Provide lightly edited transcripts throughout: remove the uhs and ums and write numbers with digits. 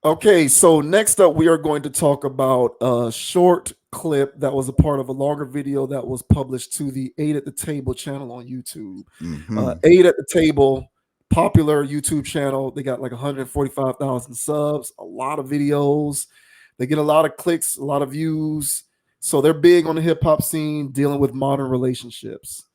Okay, so next up, we are going to talk about a short clip that was a part of a longer video that was published to the Eight at the Table channel on YouTube. Hmm. Eight at the Table, popular YouTube channel. They got like 145,000 subs, a lot of videos. They get a lot of clicks, a lot of views. So they're big on the hip hop scene, dealing with modern relationships.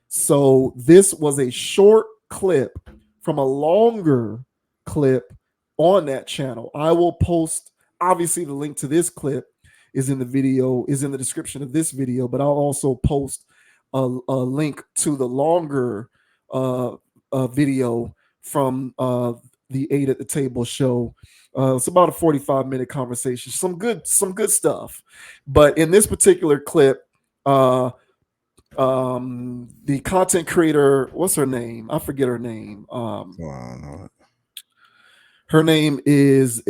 So this was a short clip from a longer clip on that channel. I will post, obviously the link to this clip is in the video, is in the description of this video, but I'll also post a link to the longer uh, video from the Eight at the Table show. It's about a 45-minute conversation. Some good stuff. But in this particular clip, the content creator, what's her name? I forget her name. Well, Her name is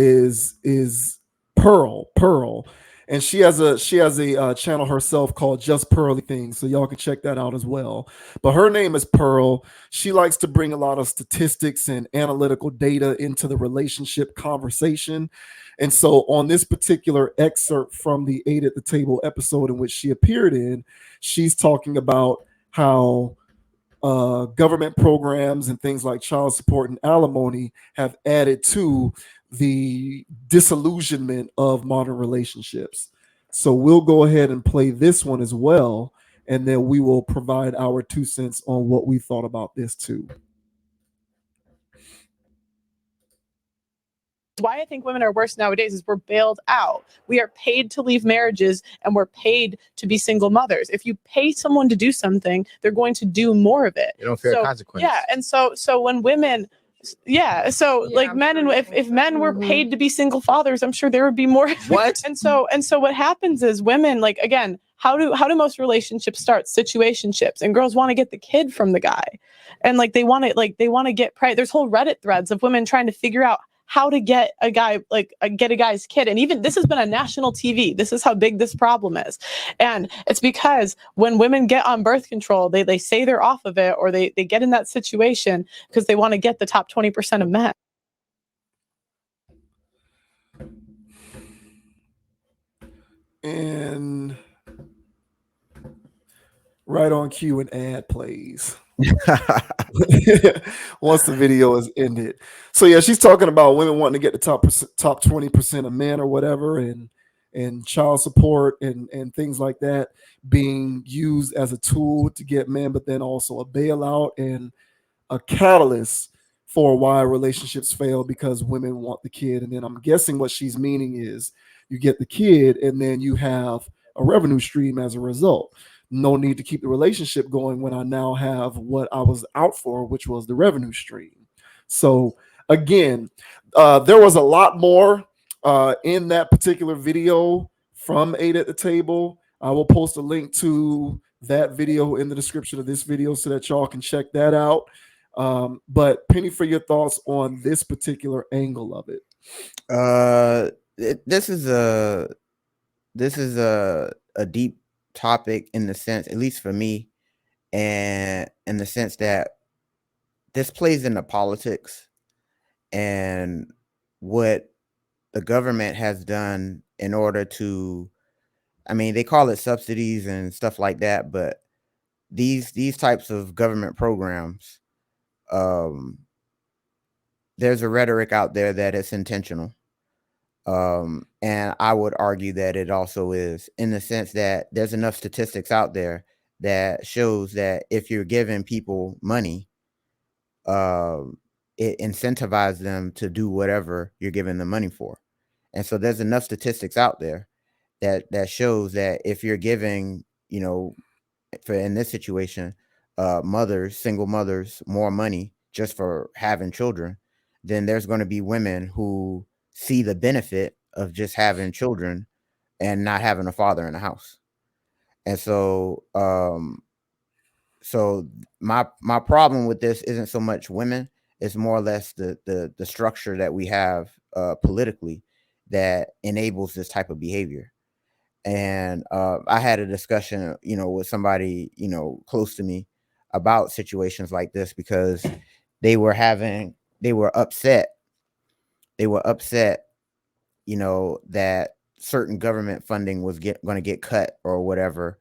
Pearl, and she has a channel herself called Just Pearly Things, so y'all can check that out as well. But her name is Pearl. She likes to bring a lot of statistics and analytical data into the relationship conversation. And so on this particular excerpt from the Eight at the Table episode in which she appeared in, she's talking about how government programs and things like child support and alimony have added to the disillusionment of modern relationships. So we'll go ahead and play this one as well, and then we will provide our 2 cents on what we thought about this too. Why I think women are worse nowadays is we're bailed out. We are paid to leave marriages and we're paid to be single mothers. If you pay someone to do something, they're going to do more of it. You don't fear consequence. Yeah, and so when women like men, and if men were paid to be single fathers, I'm sure there would be more. What? And so what happens is women, like, again, how do most relationships start? Situationships, and girls want to get the kid from the guy, and they want to get pregnant. There's whole Reddit threads of women trying to figure out how to get a guy, get a guy's kid. And even this has been on national TV. This is how big this problem is. And it's because when women get on birth control, they say they're off of it, or they get in that situation because they want to get the top 20% of men. And right on cue, an ad plays. Once the video is ended. So yeah, she's talking about women wanting to get the top 20% of men or whatever, and child support and things like that being used as a tool to get men, but then also a bailout and a catalyst for why relationships fail because women want the kid. And then I'm guessing what she's meaning is you get the kid and then you have a revenue stream as a result. No need to keep the relationship going when I now have what I was out for, which was the revenue stream. So again, there was a lot more in that particular video from Eight at the Table. I will post a link to that video in the description of this video so that y'all can check that out. But Penny, for your thoughts on this particular angle of it. This is a deep topic in the sense, at least for me, and in the sense that this plays into politics and what the government has done in order to, I mean, they call it subsidies and stuff like that, but these types of government programs, um, there's a rhetoric out there that it's intentional. And I would argue that it also is, in the sense that there's enough statistics out there that shows that if you're giving people money, it incentivizes them to do whatever you're giving them money for. And so there's enough statistics out there that shows that if you're giving, for in this situation, single mothers, more money just for having children, then there's going to be women who see the benefit of just having children and not having a father in the house. And so, my problem with this isn't so much women; it's more or less the structure that we have politically that enables this type of behavior. And I had a discussion, with somebody, close to me about situations like this because they were upset. They were upset that certain government funding was going to get cut or whatever.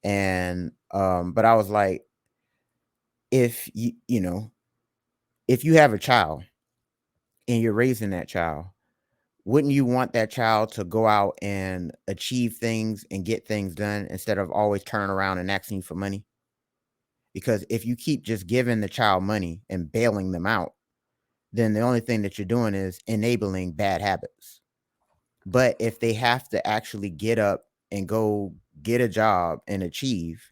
And but I was like, if if you have a child and you're raising that child, wouldn't you want that child to go out and achieve things and get things done instead of always turning around and asking you for money? Because if you keep just giving the child money and bailing them out, then the only thing that you're doing is enabling bad habits. But if they have to actually get up and go get a job and achieve,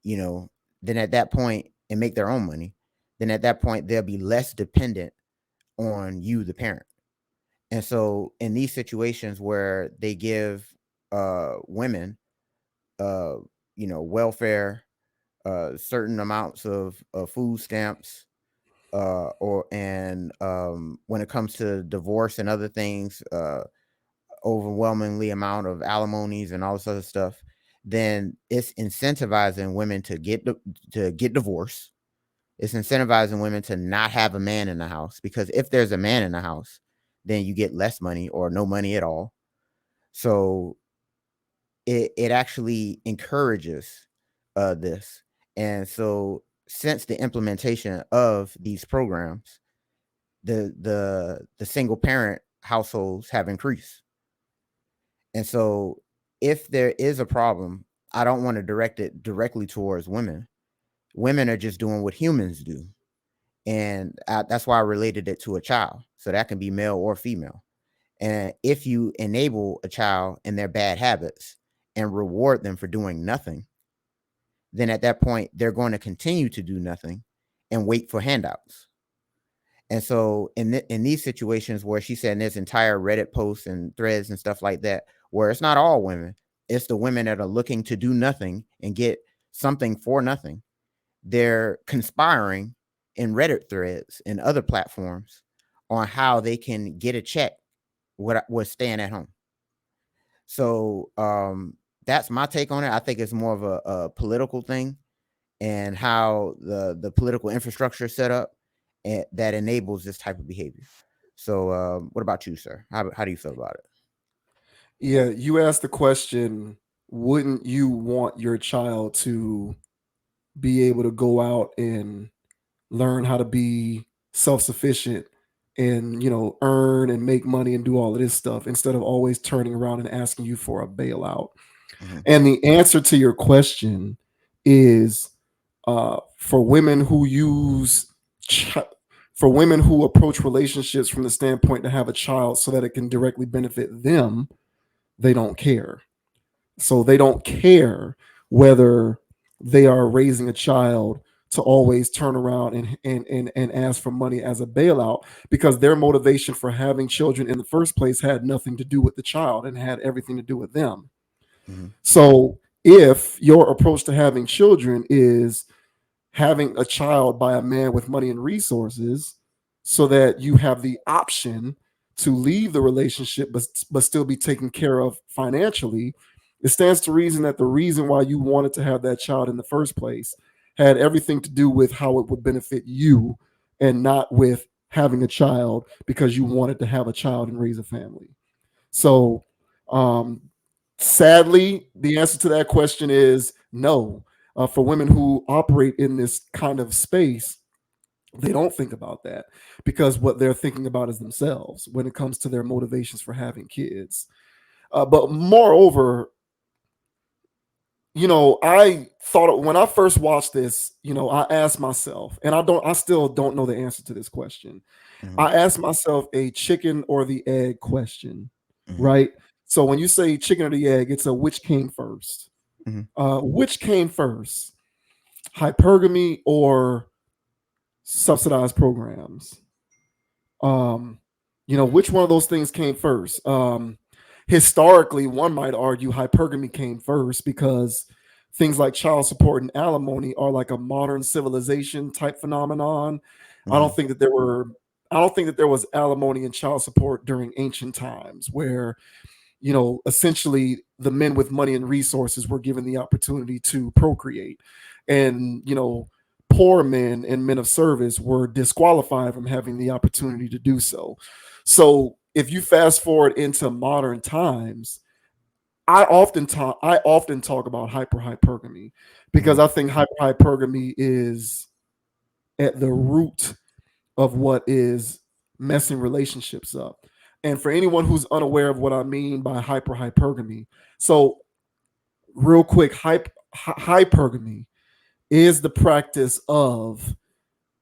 then at that point, and make their own money, then at that point, they'll be less dependent on you, the parent. And so in these situations where they give women, welfare, certain amounts of food stamps, when it comes to divorce and other things, overwhelmingly amount of alimonies and all this other stuff, then it's incentivizing women to get divorced. It's incentivizing women to not have a man in the house, because if there's a man in the house, then you get less money or no money at all. So it actually encourages this. And so since the implementation of these programs, the single parent households have increased. And so if there is a problem, I don't want to direct it directly towards women. Women are just doing what humans do. And that's why I related it to a child. So that can be male or female. And if you enable a child in their bad habits and reward them for doing nothing, then at that point, they're going to continue to do nothing and wait for handouts. And so in these situations where she said, there's entire Reddit posts and threads and stuff like that, where it's not all women, it's the women that are looking to do nothing and get something for nothing. They're conspiring in Reddit threads and other platforms on how they can get a check with staying at home. So that's my take on it. I think it's more of a political thing, and how the political infrastructure is set up that enables this type of behavior. So what about you, sir? How do you feel about it? Yeah, you asked the question, wouldn't you want your child to be able to go out and learn how to be self-sufficient and earn and make money and do all of this stuff instead of always turning around and asking you for a bailout? Mm-hmm. And the answer to your question is, for women who for women who approach relationships from the standpoint to have a child so that it can directly benefit them, they don't care. So they don't care whether they are raising a child to always turn around and ask for money as a bailout, because their motivation for having children in the first place had nothing to do with the child and had everything to do with them. Mm-hmm. So if your approach to having children is having a child by a man with money and resources so that you have the option to leave the relationship but still be taken care of financially, it stands to reason that the reason why you wanted to have that child in the first place had everything to do with how it would benefit you, and not with having a child because you wanted to have a child and raise a family. So sadly, the answer to that question is no. For women who operate in this kind of space, they don't think about that, because what they're thinking about is themselves when it comes to their motivations for having kids. But moreover, I thought when I first watched this, I asked myself, and I still don't know the answer to this question. Mm-hmm. I asked myself a chicken or the egg question, Mm-hmm. right? So when you say chicken or the egg, it's a which came first. Mm-hmm. Which came first, hypergamy or subsidized programs? Which one of those things came first? Historically, one might argue hypergamy came first, because things like child support and alimony are like a modern civilization type phenomenon. Mm-hmm. I don't think that there was alimony and child support during ancient times where essentially the men with money and resources were given the opportunity to procreate, and poor men and men of service were disqualified from having the opportunity to do so. So if you fast forward into modern times, I often talk about hypergamy because Mhm. I think hypergamy is at the root of what is messing relationships up. And for anyone who's unaware of what I mean by hypergamy, so real quick, hypergamy is the practice of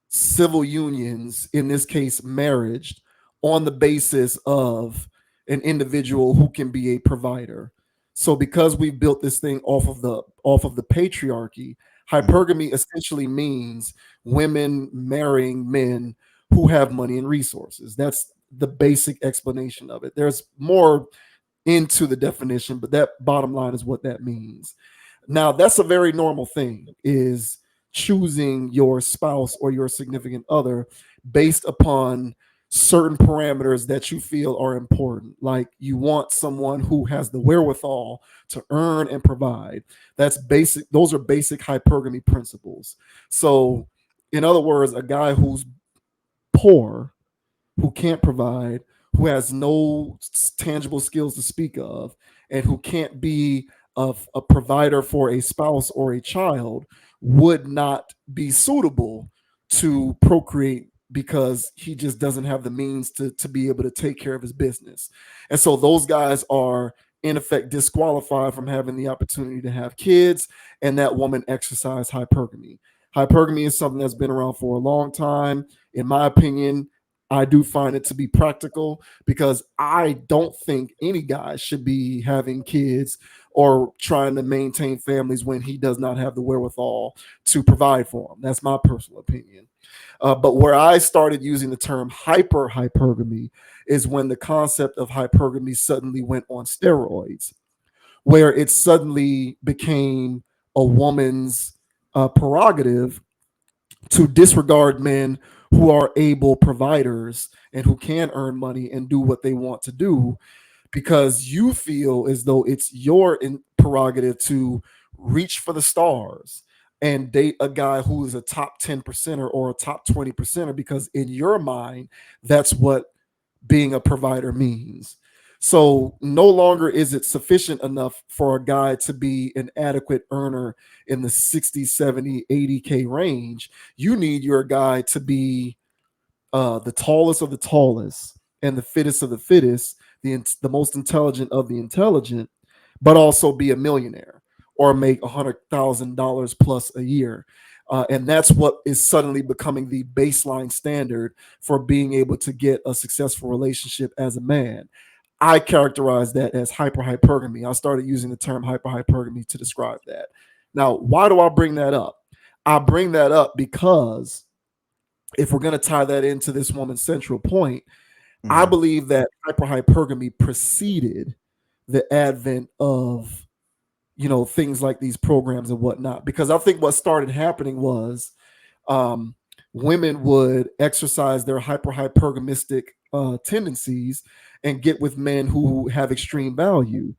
civil unions, in this case, marriage, on the basis of an individual who can be a provider. So because we've built this thing off of the patriarchy, Mhm. hypergamy essentially means women marrying men who have money and resources. That's the basic explanation of it. There's more into the definition, but that bottom line is what that means. Now, that's a very normal thing, is choosing your spouse or your significant other based upon certain parameters that you feel are important. Like you want someone who has the wherewithal to earn and provide. That's basic. Those are basic hypergamy principles. So, in other words, a guy who's poor, who can't provide, who has no tangible skills to speak of, and who can't be a provider for a spouse or a child would not be suitable to procreate because he just doesn't have the means to be able to take care of his business. And so those guys are in effect disqualified from having the opportunity to have kids, and that woman exercise hypergamy. Hypergamy is something that's been around for a long time. In my opinion, I do find it to be practical because I don't think any guy should be having kids or trying to maintain families when he does not have the wherewithal to provide for them. That's my personal opinion. But where I started using the term hypergamy is when the concept of hypergamy suddenly went on steroids, where it suddenly became a woman's prerogative to disregard men who are able providers and who can earn money and do what they want to do because you feel as though it's your prerogative to reach for the stars and date a guy who is a top 10 percenter or a top 20 percenter because in your mind that's what being a provider means. So no longer is it sufficient enough for a guy to be an adequate earner in the 60, 70, 80K range. You need your guy to be the tallest of the tallest and the fittest of the fittest, the most intelligent of the intelligent, but also be a millionaire or make $100,000 plus a year. And that's what is suddenly becoming the baseline standard for being able to get a successful relationship as a man. I characterize that as hypergamy. I started using the term hypergamy to describe that. Now, why do I bring that up? I bring that up because if we're going to tie that into this woman's central point, I Mhm. believe that hypergamy preceded the advent of things like these programs and whatnot. Because I think what started happening was um, women would exercise their hypergamistic tendencies and get with men who have extreme value.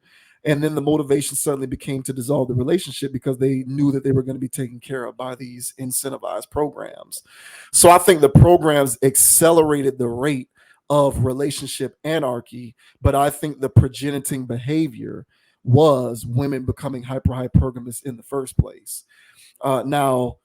And then the motivation suddenly became to dissolve the relationship because they knew that they were going to be taken care of by these incentivized programs. So I think the programs accelerated the rate of relationship anarchy, but I think the progeniting behavior was women becoming hypergamous in the first place. Now,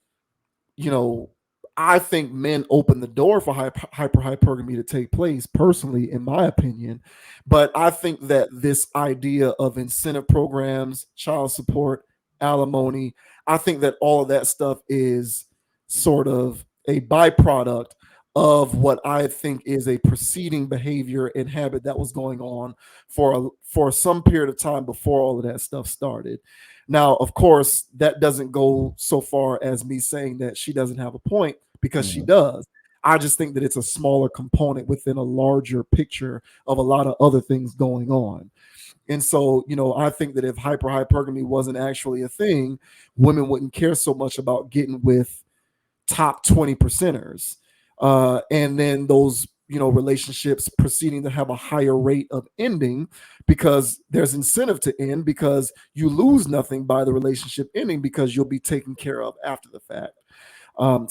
you know, I think men open the door for hypergamy to take place, personally, in my opinion. But I think that this idea of incentive programs, child support, alimony, I think that all of that stuff is sort of a byproduct of what I think is a preceding behavior and habit that was going on for some period of time before all of that stuff started. Now, of course, that doesn't go so far as me saying that she doesn't have a point because she Mhm. does. I just think that it's a smaller component within a larger picture of a lot of other things going on. And so, I think that if hypergamy wasn't actually a thing, women wouldn't care so much about getting with top 20 percenters. And then those, relationships proceeding to have a higher rate of ending because there's incentive to end because you lose nothing by the relationship ending because you'll be taken care of after the fact.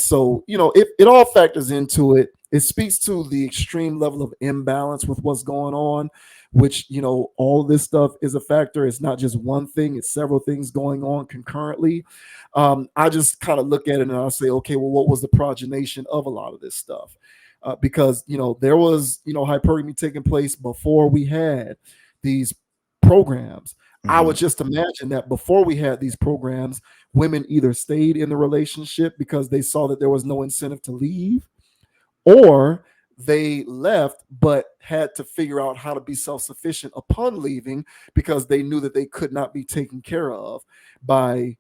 So, it all factors into it. it speaks to the extreme level of imbalance with what's going on, which, all this stuff is a factor. It's not just one thing, it's several things going on concurrently. I just kind of look at it and I'll say, okay, well, what was the progenation of a lot of this stuff? Because, there was, hypergamy taking place before we had these programs. I would just imagine that before we had these programs, women either stayed in the relationship because they saw that there was no incentive to leave, or they left but had to figure out how to be self-sufficient upon leaving because they knew that they could not be taken care of by,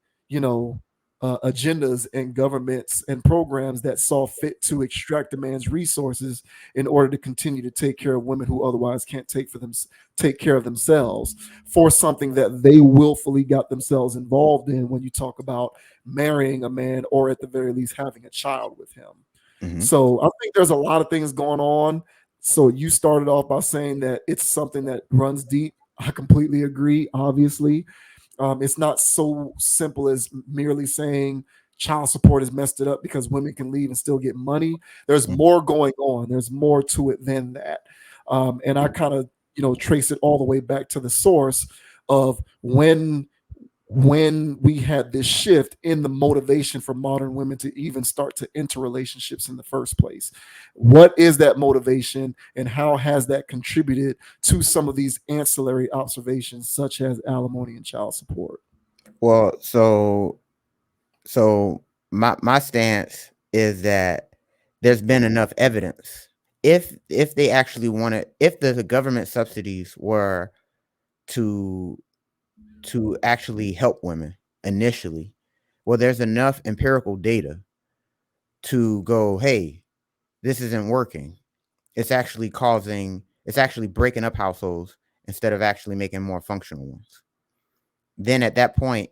agendas and governments and programs that saw fit to extract a man's resources in order to continue to take care of women who otherwise can't take care of themselves, for something that they willfully got themselves involved in when you talk about marrying a man, or at the very least having a child with him. So I think there's a lot of things going on. So you started off by saying that it's something that runs deep. I completely agree. Obviously, it's not so simple as merely saying child support has messed it up because women can leave and still get money. There's more going on. There's more to it than that. And I kind of, trace it all the way back to the source of when we had this shift in the motivation for modern women to even start to enter relationships in the first place. What is that motivation, and how has that contributed to some of these ancillary observations such as alimony and child support? Well, so my stance is that there's been enough evidence. If they actually wanted, if the government subsidies were to actually help women initially, well, there's enough empirical data to go, hey, this isn't working. It's actually breaking up households instead of actually making more functional ones. Then at that point,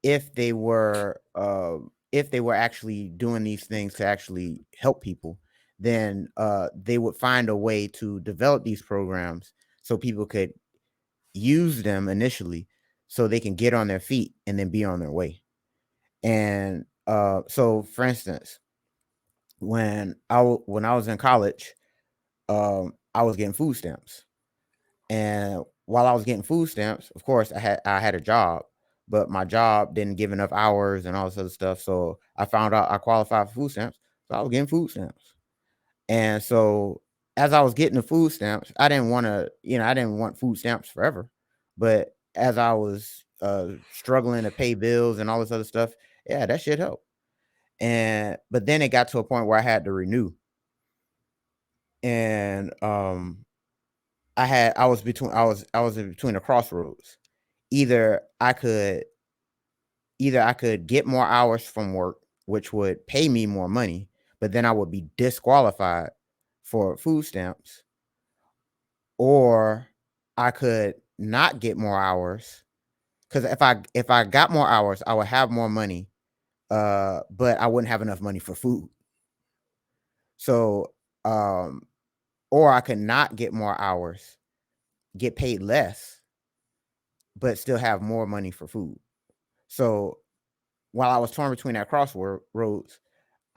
if they were actually doing these things to actually help people, then they would find a way to develop these programs so people could use them initially, so they can get on their feet and then be on their way. And so, for instance, when I was in college, I was getting food stamps, and while I was getting food stamps, of course, I had a job, but my job didn't give enough hours and all this other stuff. So I found out I qualified for food stamps, so I was getting food stamps. And so as I was getting the food stamps, I didn't want food stamps forever. But as I was struggling to pay bills and all this other stuff, yeah, that shit helped. But then it got to a point where I had to renew. And I was in between a crossroads. Either I could get more hours from work, which would pay me more money, but then I would be disqualified for food stamps, or I could not get more hours, because if I got more hours, I would have more money, but I wouldn't have enough money for food. So, or I could not get more hours, get paid less, but still have more money for food. So while I was torn between that crossroads,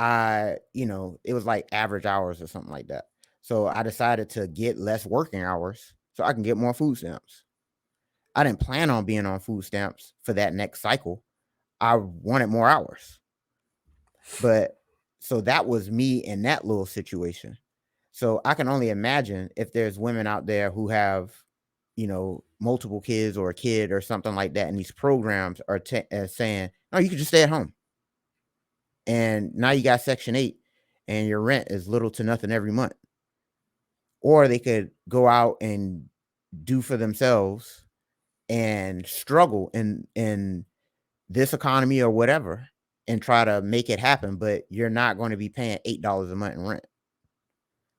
it was like average hours or something like that. So I decided to get less working hours so I can get more food stamps. I didn't plan on being on food stamps for that next cycle. I wanted more hours. But so that was me in that little situation. So I can only imagine if there's women out there who have, multiple kids or a kid or something like that, and these programs are saying, "No, you can just stay at home." And now you got Section 8 and your rent is little to nothing every month. Or they could go out and do for themselves and struggle in this economy or whatever, and try to make it happen, but you're not going to be paying $8 a month in rent.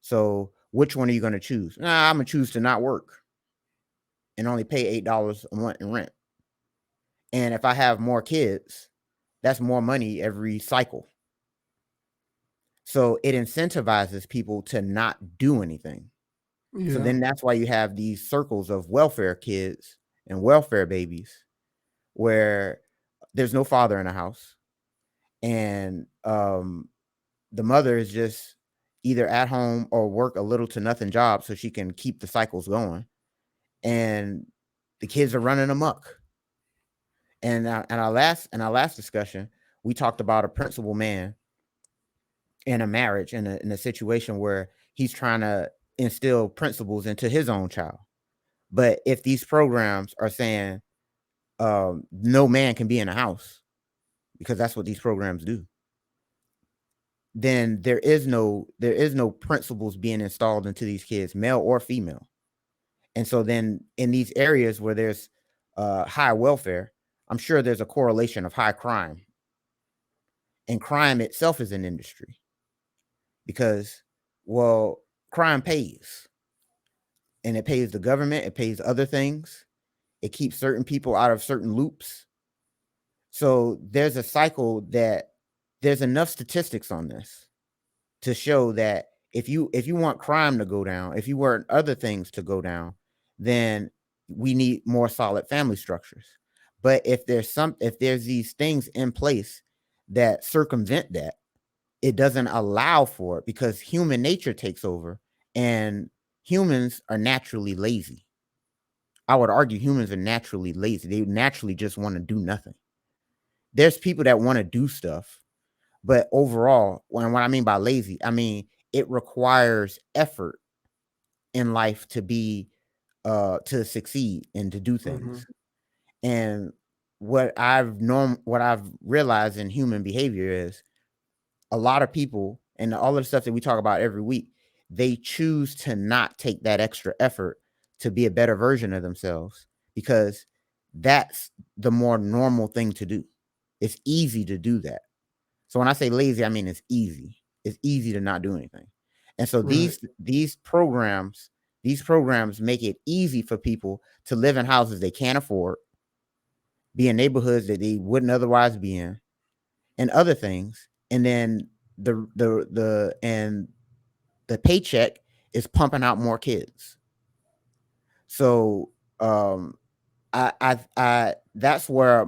So which one are you going to choose? Nah, I'm going to choose to not work and only pay $8 a month in rent. And if I have more kids, that's more money every cycle. So it incentivizes people to not do anything. So Yeah. then that's why you have these circles of welfare kids and welfare babies where there's no father in the house, and the mother is just either at home or work a little to nothing job so she can keep the cycles going. And the kids are running amok. And our last discussion, we talked about a principal man in a marriage, in a situation where he's trying to instill principles into his own child. But if these programs are saying no man can be in a house, because that's what these programs do, then there is no principles being installed into these kids, male or female. And so then in these areas where there's high welfare, I'm sure there's a correlation of high crime. And crime itself is an industry because, well, crime pays. And it pays the government, it pays other things. It keeps certain people out of certain loops. So there's a cycle that there's enough statistics on this to show that if you want crime to go down, if you want other things to go down, then we need more solid family structures. But if there's these things in place that circumvent that, it doesn't allow for it because human nature takes over, and humans are naturally lazy. I would argue humans are naturally lazy. They naturally just want to do nothing. There's people that want to do stuff, but overall, what I mean by lazy, I mean it requires effort in life to be to succeed and to do things. And what I've realized in human behavior is a lot of people, and all of the stuff that we talk about every week, they choose to not take that extra effort to be a better version of themselves because that's the more normal thing to do. It's easy to do that. So when I say lazy, I mean it's easy. It's easy to not do anything. And so Right. these programs make it easy for people to live in houses they can't afford, be in neighborhoods that they wouldn't otherwise be in, and other things. And then the paycheck is pumping out more kids. So I that's where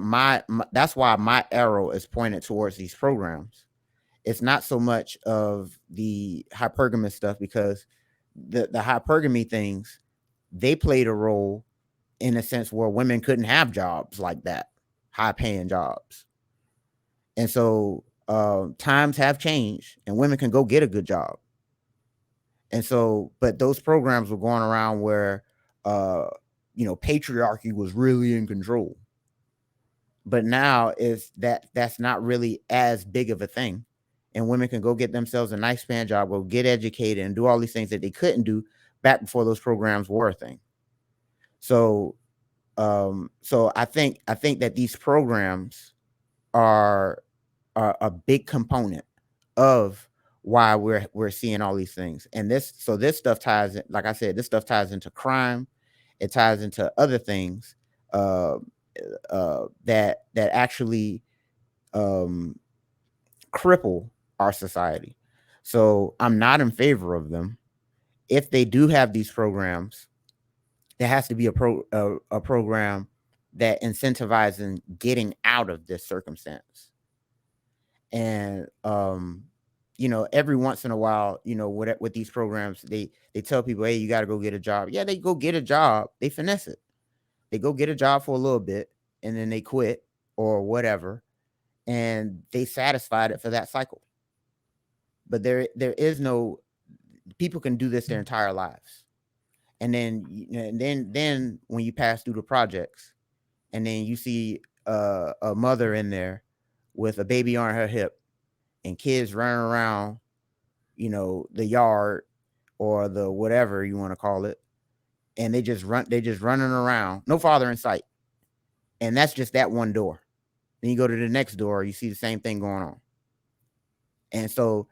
that's why my arrow is pointed towards these programs. It's not so much of the hypergamous stuff because the hypergamy things, they played a role in a sense where women couldn't have jobs like that, high paying jobs. And so times have changed and women can go get a good job. And so, but those programs were going around where, patriarchy was really in control. But now that's not really as big of a thing. And women can go get themselves a nice paying job, go get educated and do all these things that they couldn't do back before those programs were a thing. So, so I think that these programs are a big component of why we're seeing all these things. And this stuff ties in, like I said, this stuff ties into crime. It ties into other things that actually cripple our society. So I'm not in favor of them. If they do have these programs, there has to be a program that incentivizes getting out of this circumstance. And every once in a while, with these programs, they tell people, hey, you got to go get a job. Yeah, they go get a job. They finesse it. They go get a job for a little bit and then they quit or whatever, and they satisfied it for that cycle. But there is no, people can do this their entire lives. And then when you pass through the projects and then you see a mother in there with a baby on her hip and kids running around, the yard or the whatever you want to call it, and they're just running around, no father in sight. And that's just that one door. Then you go to the next door, you see the same thing going on. And so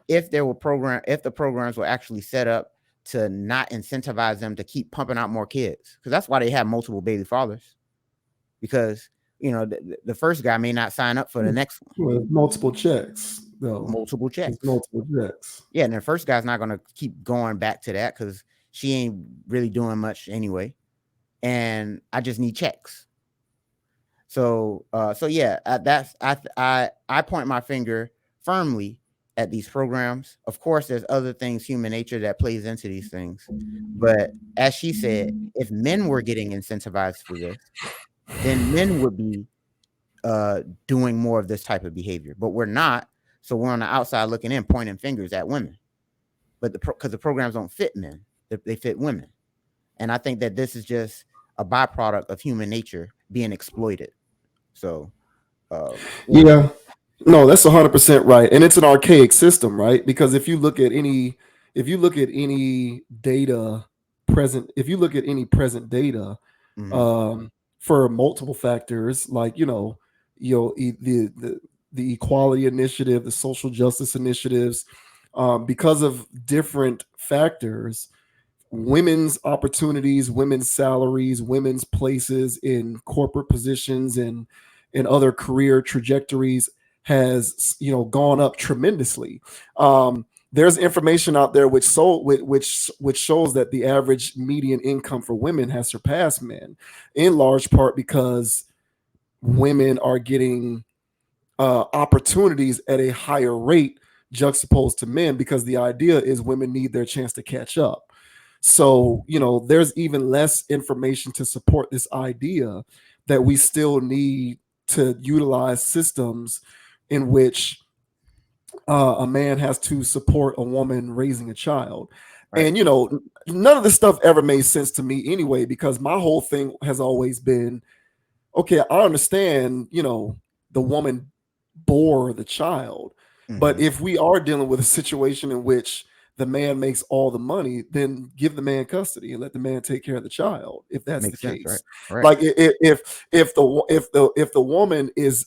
if the programs were actually set up to not incentivize them to keep pumping out more kids, because that's why they have multiple baby fathers, because the first guy may not sign up for the next one. With multiple checks, though. Multiple checks. It's multiple checks. Yeah, and the first guy's not going to keep going back to that because she ain't really doing much anyway. And I just need checks. So yeah, I point my finger firmly at these programs. Of course, there's other things, human nature, that plays into these things. But as she said, if men were getting incentivized for this, then men would be doing more of this type of behavior. But we're not. So we're on the outside looking in, pointing fingers at women. But because the programs don't fit men, they fit women. And I think that this is just a byproduct of human nature being exploited. So, Yeah. No, that's 100% right, and it's an archaic system, right? Because if you look at any data present, if you look at any present data, mhm, for multiple factors, like the equality initiative, the social justice initiatives, because of different factors, women's opportunities, women's salaries, women's places in corporate positions and in other career trajectories has gone up tremendously. There's information out there which shows that the average median income for women has surpassed men, in large part because women are getting opportunities at a higher rate juxtaposed to men, because the idea is women need their chance to catch up. So, there's even less information to support this idea that we still need to utilize systems in which a man has to support a woman raising a child. right. And, none of this stuff ever made sense to me anyway, because my whole thing has always been, okay, I understand, the woman bore the child. But Mhm. if we are dealing with a situation in which the man makes all the money, then give the man custody and let the man take care of the child, if that's the Makes sense, right? case. Right. Like if the woman is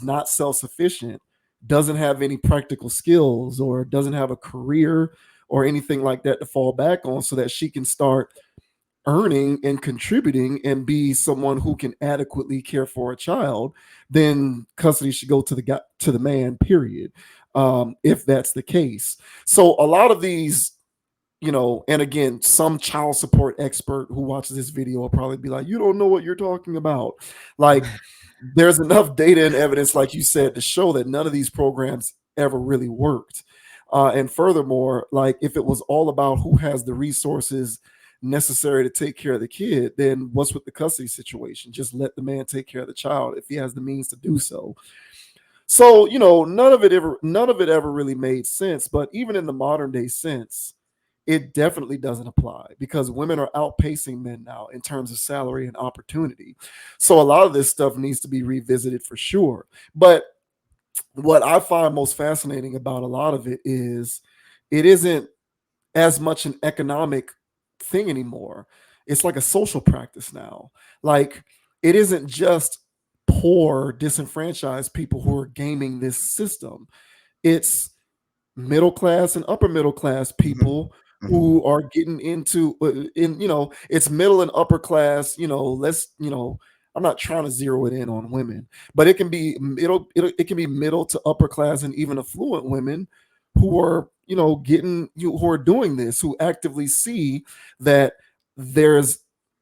not self-sufficient, doesn't have any practical skills, or doesn't have a career or anything like that to fall back on, so that she can start earning and contributing and be someone who can adequately care for a child, then custody should go to the man, period. If that's the case. So a lot of these, and again, some child support expert who watches this video will probably be like, you don't know what you're talking about. Like, there's enough data and evidence, like you said, to show that none of these programs ever really worked. And furthermore, like, if it was all about who has the resources necessary to take care of the kid, then what's with the custody situation? Just let the man take care of the child if he has the means to do so. So, none of it ever really made sense. But even in the modern day sense, it definitely doesn't apply, because women are outpacing men now in terms of salary and opportunity. So a lot of this stuff needs to be revisited for sure. But what I find most fascinating about a lot of it is it isn't as much an economic thing anymore. It's like a social practice now. Like, it isn't just poor, disenfranchised people who are gaming this system. It's middle class and upper middle class Mhm. people Mhm. who are getting into it's middle and upper class. I'm not trying to zero it in on women, but it can be it can be middle to upper class and even affluent women who are who are doing this, who actively see that there's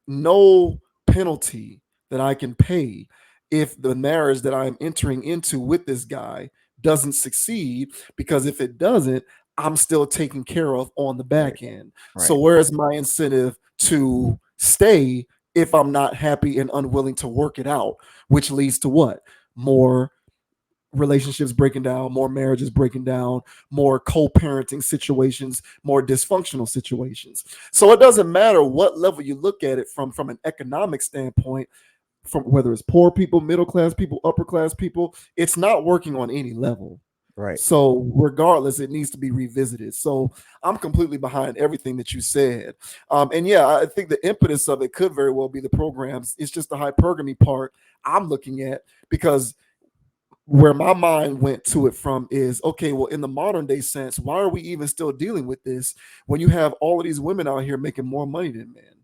no penalty that I can pay if the marriage that I'm entering into with this guy doesn't succeed, because if it doesn't, I'm still taken care of on the Right. back end. So Right. where is my incentive to stay if I'm not happy and unwilling to work it out, which leads to what? More relationships breaking down, more marriages breaking down, more co-parenting situations, more dysfunctional situations. So it doesn't matter what level you look at it from an economic standpoint, from whether it's poor people, middle class people, upper class people, it's not working on any level. Right. So regardless, it needs to be revisited. So I'm completely behind everything that you said. And yeah, I think the impetus of it could very well be the programs. It's just the hypergamy part I'm looking at, because where my mind went to it from is, okay, well, in the modern day sense, why are we even still dealing with this when you have all of these women out here making more money than men,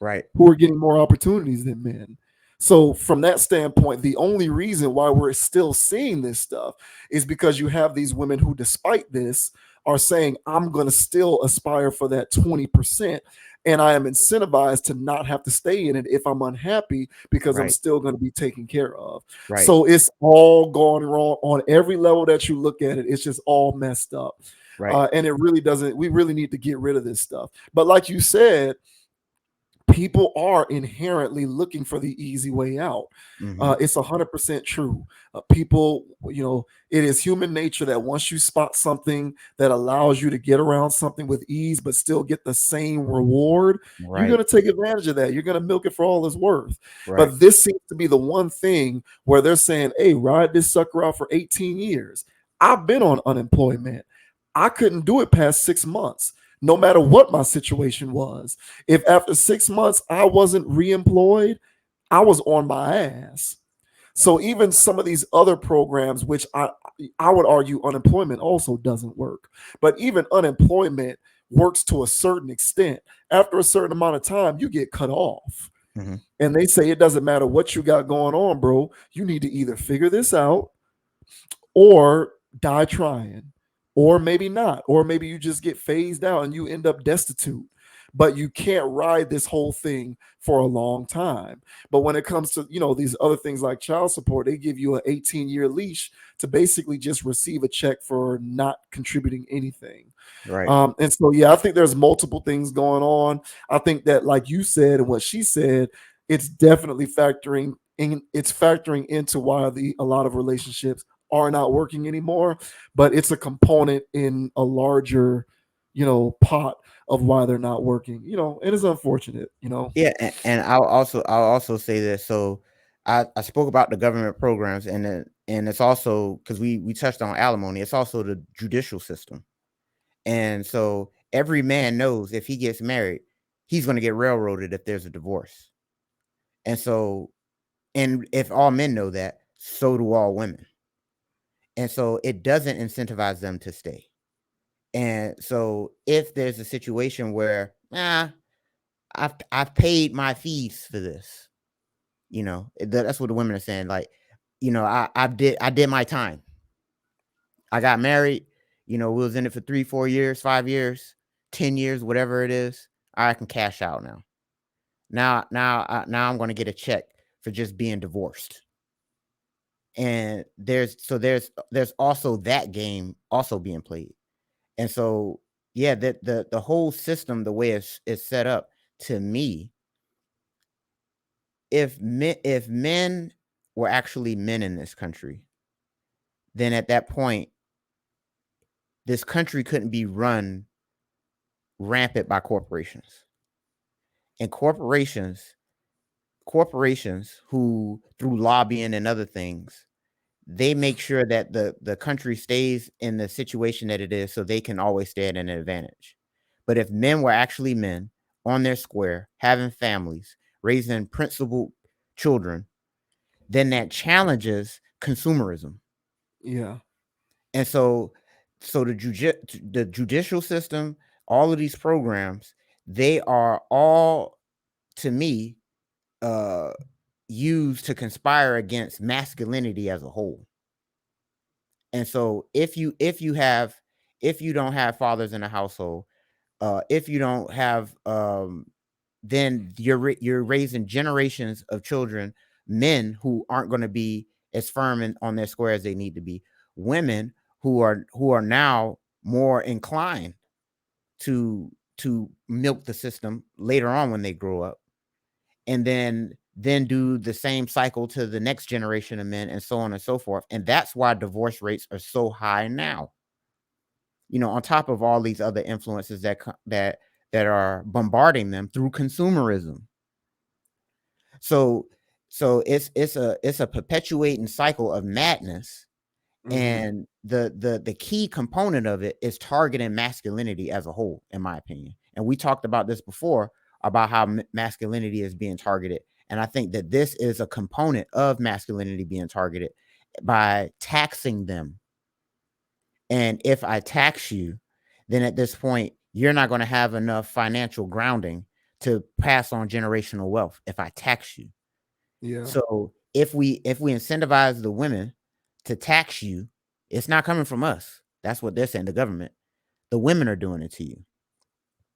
Right. who are getting more opportunities than men? So from that standpoint, the only reason why we're still seeing this stuff is because you have these women who, despite this, are saying, I'm going to still aspire for that 20%. And I am incentivized to not have to stay in it if I'm unhappy, because I'm Right. still going to be taken care of. Right. So it's all gone wrong on every level that you look at it. It's just all messed up. Right. And it really doesn't, we really need to get rid of this stuff. But like you said, people are inherently looking for the easy way out. Mm-hmm. It's 100% true. People, it is human nature that once you spot something that allows you to get around something with ease, but still get the same reward, you're going Right. to take advantage of that. You're going to milk it for all it's worth. Right. But this seems to be the one thing where they're saying, hey, ride this sucker out for 18 years. I've been on unemployment. I couldn't do it past 6 months, no matter what my situation was. If after 6 months I wasn't reemployed, I was on my ass. So even some of these other programs, which I would argue unemployment also doesn't work, but even unemployment works to a certain extent. After a certain amount of time, you get cut off. Mm-hmm. And they say it doesn't matter what you got going on, bro. You need to either figure this out or die trying, or maybe not, or maybe you just get phased out and you end up destitute. But you can't ride this whole thing for a long time. But when it comes to these other things like child support, they give you an 18-year leash to basically just receive a check for not contributing anything. Right. And so, yeah, I think there's multiple things going on. I think that, like you said and what she said, it's definitely factoring in. It's factoring into why a lot of relationships are not working anymore. But it's a component in a larger, pot of why they're not working. It is unfortunate. Yeah, and I'll also say this. So I spoke about the government programs, and it's also because we touched on alimony. It's also the judicial system. And so every man knows if he gets married, he's going to get railroaded if there's a divorce. And so, and if all men know that, so do all women. And so it doesn't incentivize them to stay. And so if there's a situation where, I've paid my fees for this, that's what the women are saying. Like, I did my time. I got married, we was in it for 3, 4 years, 5 years, 10 years, whatever it is. I can cash out now. Now I'm going to get a check for just being divorced. And there's also that game also being played. And so, yeah, that the whole system, the way it's set up, to me, if men were actually men in this country, then at that point, this country couldn't be run rampant by corporations. And corporations who, through lobbying and other things, they make sure that the country stays in the situation that it is so they can always stay at an advantage. But if men were actually men on their square, having families, raising principled children, then that challenges consumerism. Yeah. And so the judicial system, all of these programs, they are all, to me, used to conspire against masculinity as a whole. And so if you don't have fathers in the household, if you don't have, then you're raising generations of children, men who aren't going to be as firm on their square as they need to be, women who are now more inclined to milk the system later on when they grow up, and then do the same cycle to the next generation of men, and so on and so forth. And that's why divorce rates are so high now. On top of all these other influences that are bombarding them through consumerism. So it's a perpetuating cycle of madness. Mhm. And the key component of it is targeting masculinity as a whole, in my opinion. And we talked about this before, about how masculinity is being targeted. And I think that this is a component of masculinity being targeted by taxing them. And if I tax you, then at this point, you're not going to have enough financial grounding to pass on generational wealth if I tax you. Yeah. So if we incentivize the women to tax you, it's not coming from us. That's what they're saying, the government. The women are doing it to you,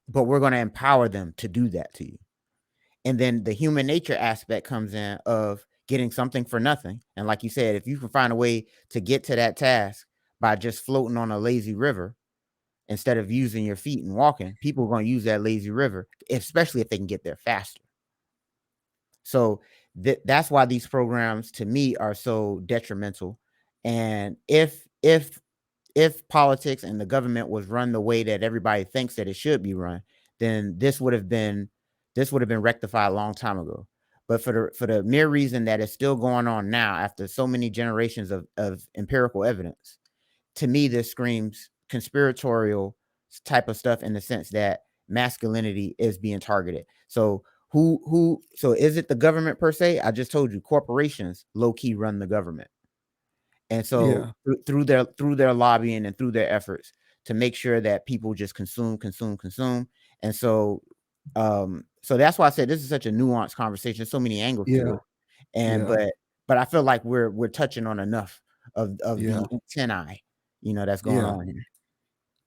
but we're going to empower them to do that to you. And then the human nature aspect comes in of getting something for nothing. And like you said, if you can find a way to get to that task by just floating on a lazy river instead of using your feet and walking, people are going to use that lazy river, especially if they can get there faster. So that's why these programs to me are so detrimental. And if politics and the government was run the way that everybody thinks that it should be run, then this would have been rectified a long time ago. But for the mere reason that it's still going on now after so many generations of empirical evidence, to me this screams conspiratorial type of stuff in the sense that masculinity is being targeted. So so is it the government per se? I just told you corporations low key run the government. And so through their lobbying and through their efforts to make sure that people just consume. And so that's why I said this is such a nuanced conversation, so many angles to it. And but I feel like we're touching on enough of the antennae, that's going on here.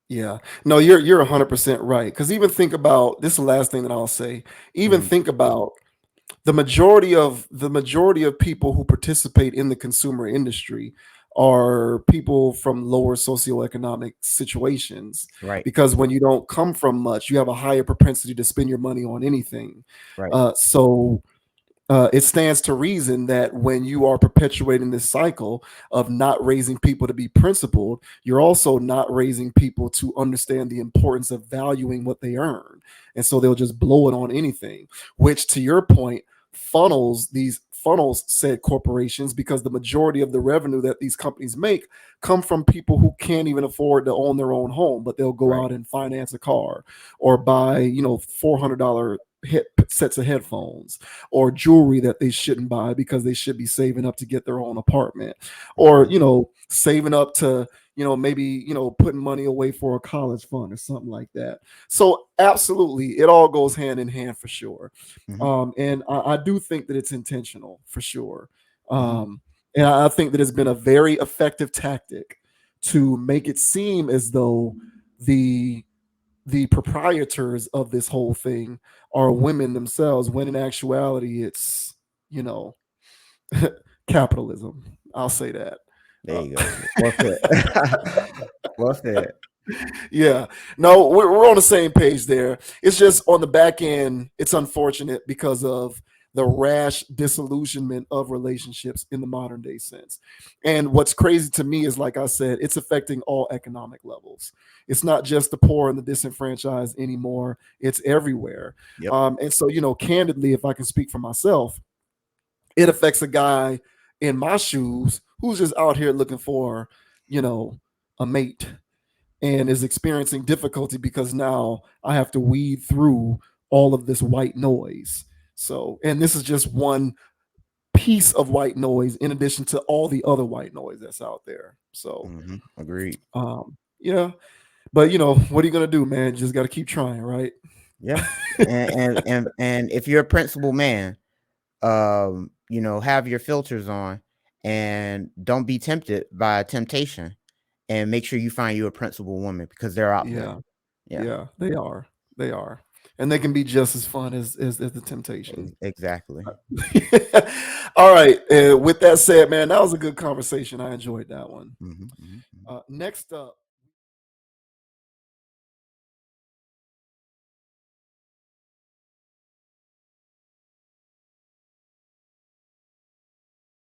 Yeah. No, you're 100% right. Because even think about this is the last thing that I'll say. Even think about the majority of people who participate in the consumer industry are people from lower socioeconomic situations. Right. Because when you don't come from much, you have a higher propensity to spend your money on anything. Right. So it stands to reason that when you are perpetuating this cycle of not raising people to be principled, you're also not raising people to understand the importance of valuing what they earn. And so they'll just blow it on anything, which to your point, funnels said corporations, because the majority of the revenue that these companies make come from people who can't even afford to own their own home, but they'll go out and finance a car or buy, $400 sets of headphones or jewelry that they shouldn't buy because they should be saving up to get their own apartment, or saving up to maybe putting money away for a college fund or something like that. So absolutely, it all goes hand in hand for sure. And I do think that it's intentional for sure. And I think that it's been a very effective tactic to make it seem as though the proprietors of this whole thing are women themselves, when in actuality it's capitalism. I'll say that. There you go. Well said. Well said. Yeah, no, we're on the same page there. It's just on the back end, it's unfortunate because of the rash disillusionment of relationships in the modern day sense. And what's crazy to me is, like I said, it's affecting all economic levels. It's not just the poor and the disenfranchised anymore. It's everywhere. Yep. And so, candidly, if I can speak for myself, it affects a guy in my shoes who's just out here looking for, a mate, and is experiencing difficulty because now I have to weed through all of this white noise. So, and this is just one piece of white noise in addition to all the other white noise that's out there. So, agreed. Yeah, but what are you gonna do, man? You just got to keep trying, right? Yeah. and if you're a principled man, have your filters on and don't be tempted by temptation, and make sure you find you a principled woman, because they're out there. Yeah, they are, and they can be just as fun as the temptation. Exactly. All right. With that said, man, that was a good conversation. I enjoyed that one. Next up.